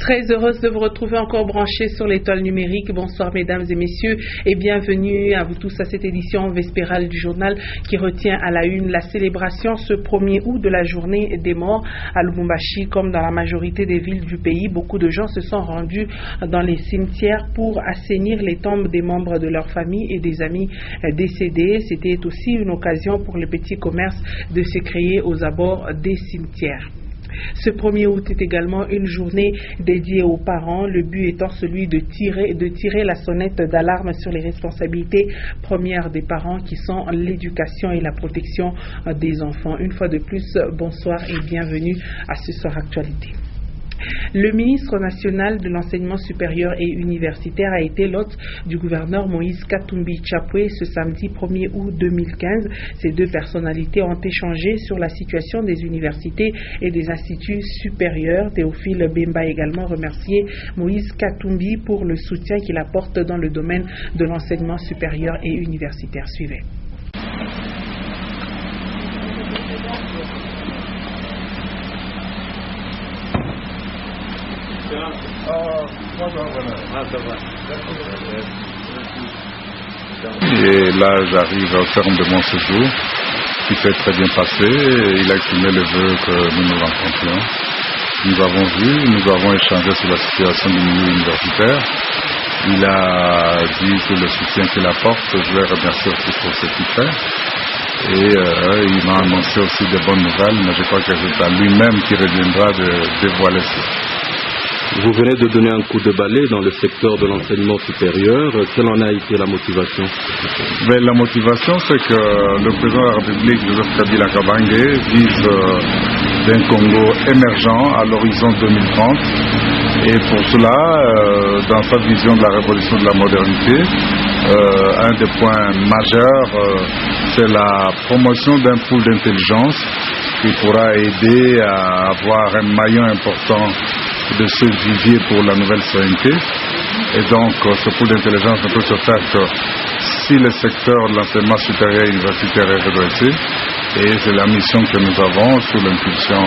Très heureuse de vous retrouver encore branchés sur l'étoile numérique. Bonsoir mesdames et messieurs et bienvenue à vous tous à cette édition vespérale du journal qui retient à la une la célébration ce 1er août de la journée des morts à Lubumbashi. Comme dans la majorité des villes du pays, beaucoup de gens se sont rendus dans les cimetières pour assainir les tombes des membres de leur famille et des amis décédés. C'était aussi une occasion pour les petits commerces de se créer aux abords des cimetières. Ce 1er août est également une journée dédiée aux parents, le but étant celui de tirer la sonnette d'alarme sur les responsabilités premières des parents qui sont l'éducation et la protection des enfants. Une fois de plus, bonsoir et bienvenue à ce soir actualité. Le ministre national de l'enseignement supérieur et universitaire a été l'hôte du gouverneur Moïse Katumbi Chapwe ce samedi 1er août 2015. Ces deux personnalités ont échangé sur la situation des universités et des instituts supérieurs. Théophile Bemba a également remercié Moïse Katumbi pour le soutien qu'il apporte dans le domaine de l'enseignement supérieur et universitaire. Suivez. Et là, j'arrive au terme de mon séjour, qui s'est très bien passé. Il a exprimé le vœu que nous nous rencontrions. Nous avons vu, nous avons échangé sur la situation du milieu universitaire. Il a dit que le soutien qu'il apporte, je vais remercier aussi pour ce qu'il fait. Et il m'a annoncé aussi de bonnes nouvelles, mais je crois que c'est à lui-même qui reviendra de dévoiler ça. Vous venez de donner un coup de balai dans le secteur de l'enseignement supérieur. Quelle en a été la motivation? Mais la motivation, c'est que le président de la République, Joseph Kabila Kabange, vise d'un Congo émergent à l'horizon 2030. Et pour cela, dans sa vision de la révolution de la modernité, un des points majeurs, c'est la promotion d'un pool d'intelligence qui pourra aider à avoir un maillon important de ce vivier pour la nouvelle souveraineté. Et donc, ce pool d'intelligence ne peut se faire que si le secteur de l'enseignement supérieur et universitaire est redressé. Et c'est la mission que nous avons sous l'impulsion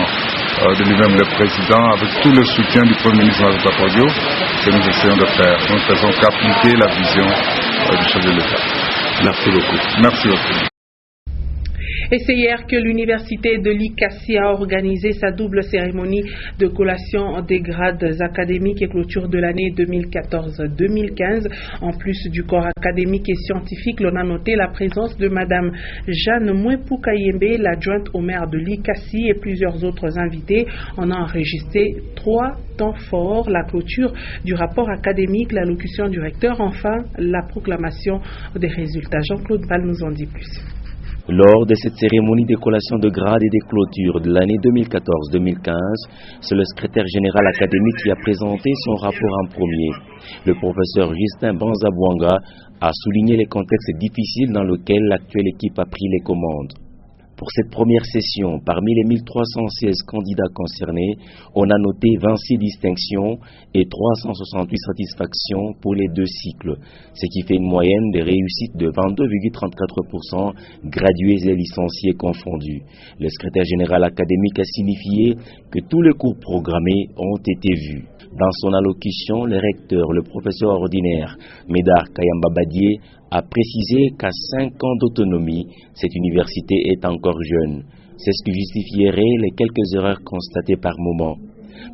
de lui-même le président, avec tout le soutien du Premier ministre Mazata Ponyo, que nous essayons de faire. Nous ne faisons qu'appliquer la vision du chef de l'État. Merci beaucoup. Merci beaucoup. Et c'est hier que l'université de l'ICASI a organisé sa double cérémonie de collation des grades académiques et clôture de l'année 2014-2015. En plus du corps académique et scientifique, l'on a noté la présence de Madame Jeanne Mouepou Kayembe, l'adjointe au maire de l'ICASI et plusieurs autres invités. On a enregistré 3 temps forts, la clôture du rapport académique, l'allocution du recteur, enfin la proclamation des résultats. Jean-Claude Val nous en dit plus. Lors de cette cérémonie de collation de grades et de clôture de l'année 2014-2015, c'est le secrétaire général académique qui a présenté son rapport en premier. Le professeur Justin Banzabouanga a souligné les contextes difficiles dans lesquels l'actuelle équipe a pris les commandes. Pour cette première session, parmi les 1316 candidats concernés, on a noté 26 distinctions et 368 satisfactions pour les 2 cycles, ce qui fait une moyenne de réussite de 22,34%, gradués et licenciés confondus. Le secrétaire général académique a signifié que tous les cours programmés ont été vus. Dans son allocution, le recteur, le professeur ordinaire, Médard Kayamba Badié, a précisé qu'à 5 ans d'autonomie, cette université est encore jeune. C'est ce qui justifierait les quelques erreurs constatées par moment.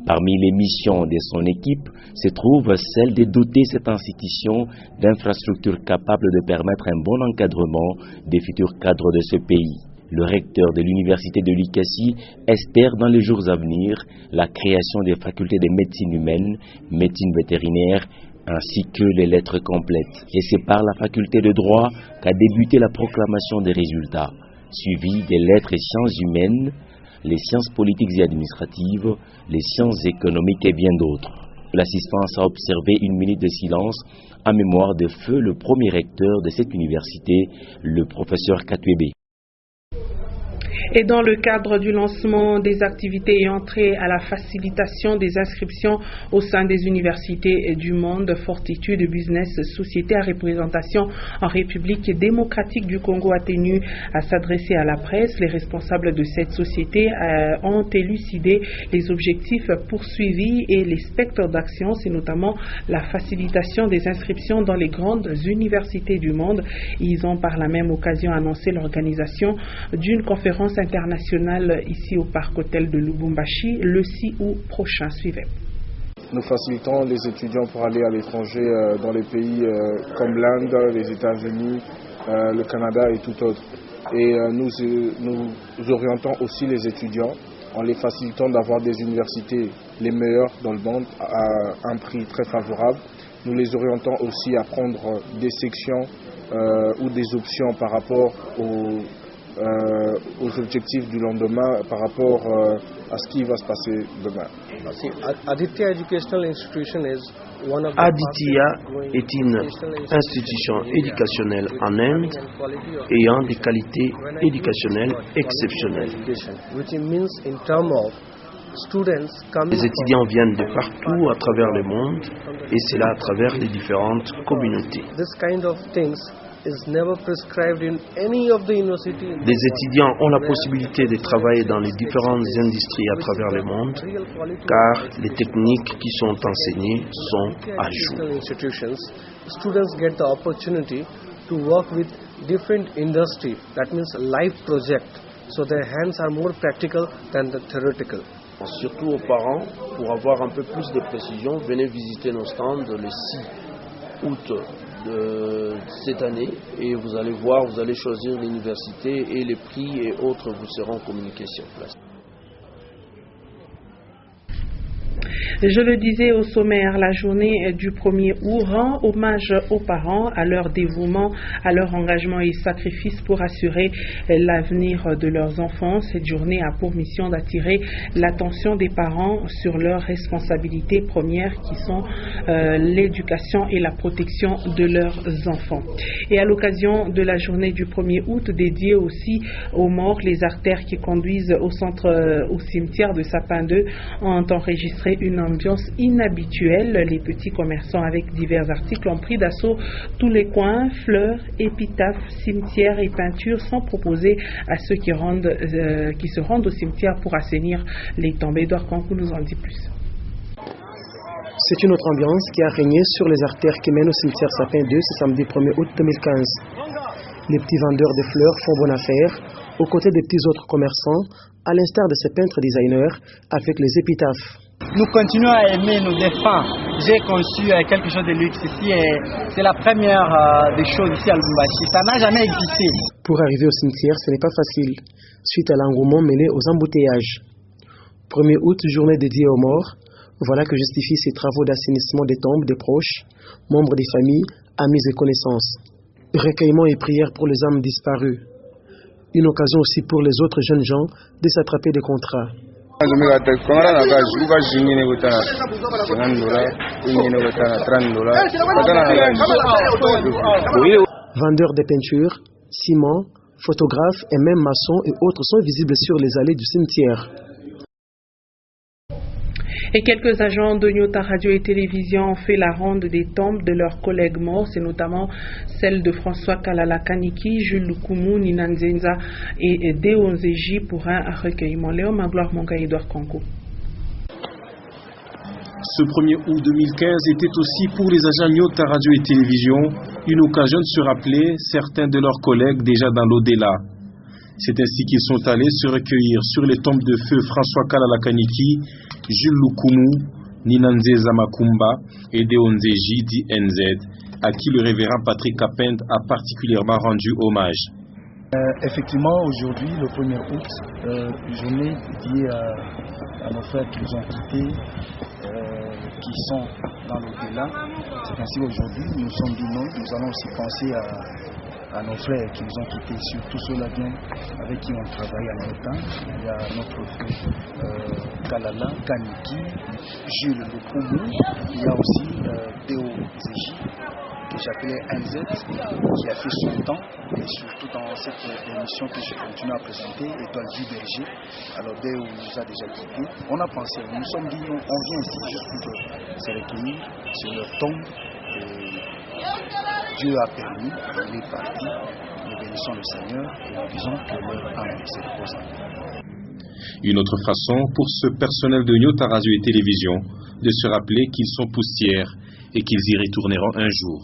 Parmi les missions de son équipe se trouve celle de doter cette institution d'infrastructures capables de permettre un bon encadrement des futurs cadres de ce pays. Le recteur de l'université de l'ICASI espère dans les jours à venir la création des facultés de médecine humaine, médecine vétérinaire, ainsi que les lettres complètes. Et c'est par la faculté de droit qu'a débuté la proclamation des résultats, suivie des lettres et sciences humaines, les sciences politiques et administratives, les sciences économiques et bien d'autres. L'assistance a observé une minute de silence en mémoire de feu le premier recteur de cette université, le professeur Katwebe. Et dans le cadre du lancement des activités ayant trait à la facilitation des inscriptions au sein des universités du monde, Fortitude Business, société à représentation en République démocratique du Congo, a tenu à s'adresser à la presse. Les responsables de cette société ont élucidé les objectifs poursuivis et les spectres d'action, c'est notamment la facilitation des inscriptions dans les grandes universités du monde. Ils ont par la même occasion annoncé l'organisation d'une conférence internationale ici au Parc Hôtel de Lubumbashi le 6 août prochain. Suivez. Nous facilitons les étudiants pour aller à l'étranger dans les pays comme l'Inde, les États-Unis, le Canada et tout autre. Et nous orientons aussi les étudiants en les facilitant d'avoir des universités les meilleures dans le monde à un prix très favorable. Nous les orientons aussi à prendre des sections ou des options par rapport aux objectifs du lendemain, par rapport à ce qui va se passer demain. Aditya est une institution éducationnelle en Inde ayant des qualités éducationnelles exceptionnelles. Les étudiants viennent de partout à travers le monde et c'est là à travers les différentes communautés. Les étudiants ont la possibilité de travailler dans les différentes industries à travers le monde car les techniques qui sont enseignées sont à jour. Students get the opportunity to work with different industry, that means live project, so their hands are more practical than the theoretical. Surtout aux parents, pour avoir un peu plus de précision, venez visiter nos stands le 6 août de cette année et vous allez voir, vous allez choisir l'université et les prix et autres vous seront communiqués sur place. Je le disais au sommaire, la journée du 1er août rend hommage aux parents, à leur dévouement, à leur engagement et sacrifice pour assurer l'avenir de leurs enfants. Cette journée a pour mission d'attirer l'attention des parents sur leurs responsabilités premières qui sont l'éducation et la protection de leurs enfants. Et à l'occasion de la journée du 1er août dédiée aussi aux morts, les artères qui conduisent au cimetière de Sapin 2 ont enregistré une ambiance inhabituelle. Les petits commerçants avec divers articles ont pris d'assaut tous les coins, fleurs, épitaphes, cimetières et peintures sont proposées à ceux qui se rendent au cimetière pour assainir les tombes. Edouard Kankou nous en dit plus. C'est une autre ambiance qui a régné sur les artères qui mènent au cimetière Sapin 2 ce samedi 1er août 2015. Les petits vendeurs de fleurs font bonne affaire aux côtés des petits autres commerçants, à l'instar de ces peintres designers avec les épitaphes. Nous continuons à aimer nos défunts. J'ai conçu quelque chose de luxe ici et c'est la première des choses ici à Lubumbashi. Ça n'a jamais existé. Pour arriver au cimetière, ce n'est pas facile, suite à l'engouement mêlé aux embouteillages. 1er août, journée dédiée aux morts. Voilà que justifient ces travaux d'assainissement des tombes des proches, membres des familles, amis et connaissances. Recueillement et prières pour les âmes disparues. Une occasion aussi pour les autres jeunes gens de s'attraper des contrats. Vendeurs de peintures, ciment, photographes et même maçons et autres sont visibles sur les allées du cimetière. Et quelques agents de Nyota Radio et Télévision ont fait la ronde des tombes de leurs collègues morts. C'est notamment celle de François Kalala Kaniki, Jules Lukumu, Nina Nzenza et Deo Nzeji pour un recueillement. Léon Magloire Monga et Edouard Kankou. Ce 1er août 2015 était aussi pour les agents Nyota Radio et Télévision une occasion de se rappeler certains de leurs collègues déjà dans l'au-delà. C'est ainsi qu'ils sont allés se recueillir sur les tombes de feu François Kalala Kaniki, Jules Lukumu, Ninanzeza Makumba et Deonzeji dit NZ, à qui le révérend Patrick Kapend a particulièrement rendu hommage. Effectivement, aujourd'hui, le 1er août, journée dédiée à nos frères qui nous ont quittés, qui sont dans l'au-delà. C'est ainsi qu'aujourd'hui, nous sommes dit non, nous allons aussi penser à nos frères qui nous ont quittés, surtout ceux-là avec qui on travaille à Nyota. Il y a notre frère Kalala Kaniki, Jules Lukumu, il y a aussi Deo Nzeji, que j'appelais NZ, qui a fait son temps, et surtout dans cette émission que je continue à présenter, Étoile du Berger. Alors dès où on nous a déjà quittés, on a pensé, nous nous sommes dit, on vient ici juste pour se recueillir sur leur tombe. Dieu a permis, il est parti, nous bénissons le Seigneur et nous disons que leur âme se repose en paix. Une autre façon pour ce personnel de Nyota Radio et Télévision de se rappeler qu'ils sont poussières et qu'ils y retourneront un jour.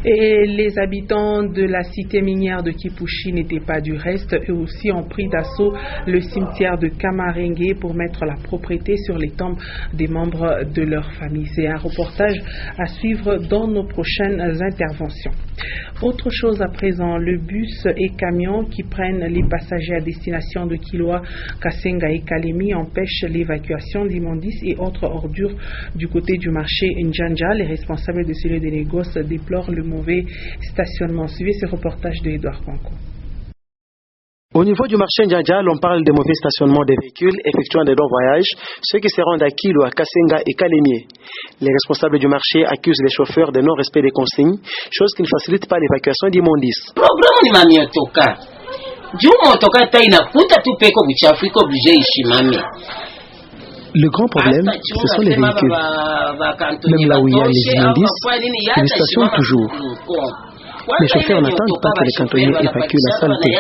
Et les habitants de la cité minière de Kipushi n'étaient pas du reste. Eux aussi ont pris d'assaut le cimetière de Kamarengue pour mettre la propriété sur les tombes des membres de leur famille. C'est un reportage à suivre dans nos prochaines interventions. Autre chose à présent, le bus et camions qui prennent les passagers à destination de Kiloa, Kasenga et Kalemi empêchent l'évacuation d'immondices et autres ordures du côté du marché Njanja. Les responsables de celui des négoces déplorent le mauvais stationnement. Suivez ce reportage de Edouard Kwanko. Au niveau du marché Njanja, l'on parle de mauvais stationnement des véhicules effectuant des longs voyages, ceux qui se rendent à Kilo, à Kasenga et Kalemi. Les responsables du marché accusent les chauffeurs de non-respect des consignes, chose qui ne facilite pas l'évacuation d'immondices. Le grand problème, ce sont les véhicules. Même là où il y a les immondices, ils stationnent toujours. Les chauffeurs n'attendent pas que les cantonniers évacuent la saleté.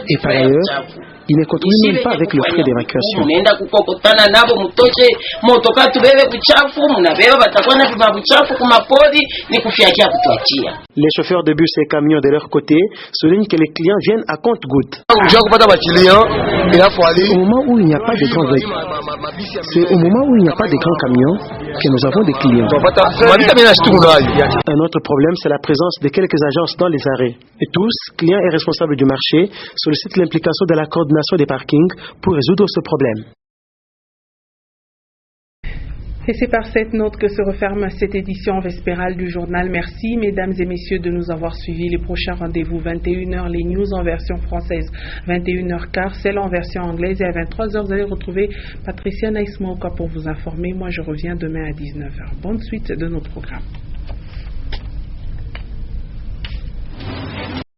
Et par ailleurs, ils ne contribuent même pas avec le frais d'évacuation. Les chauffeurs de bus et camions de leur côté soulignent que les clients viennent à compte-gouttes. Au moment où il n'y a pas de grands véhicules, c'est au moment où il n'y a pas de grands camions que nous avons des clients. Un autre problème, c'est la présence de quelques agences dans les arrêts. Et tous, clients et responsables du marché, sollicitent l'implication de la coordination des parkings pour résoudre ce problème. Et c'est par cette note que se referme cette édition vespérale du journal. Merci, mesdames et messieurs, de nous avoir suivis. Les prochains rendez-vous, 21h, les news en version française, 21h15, celle en version anglaise, et à 23h, vous allez retrouver Patricia Naïsmoka pour vous informer. Moi, je reviens demain à 19h. Bonne suite de nos programmes.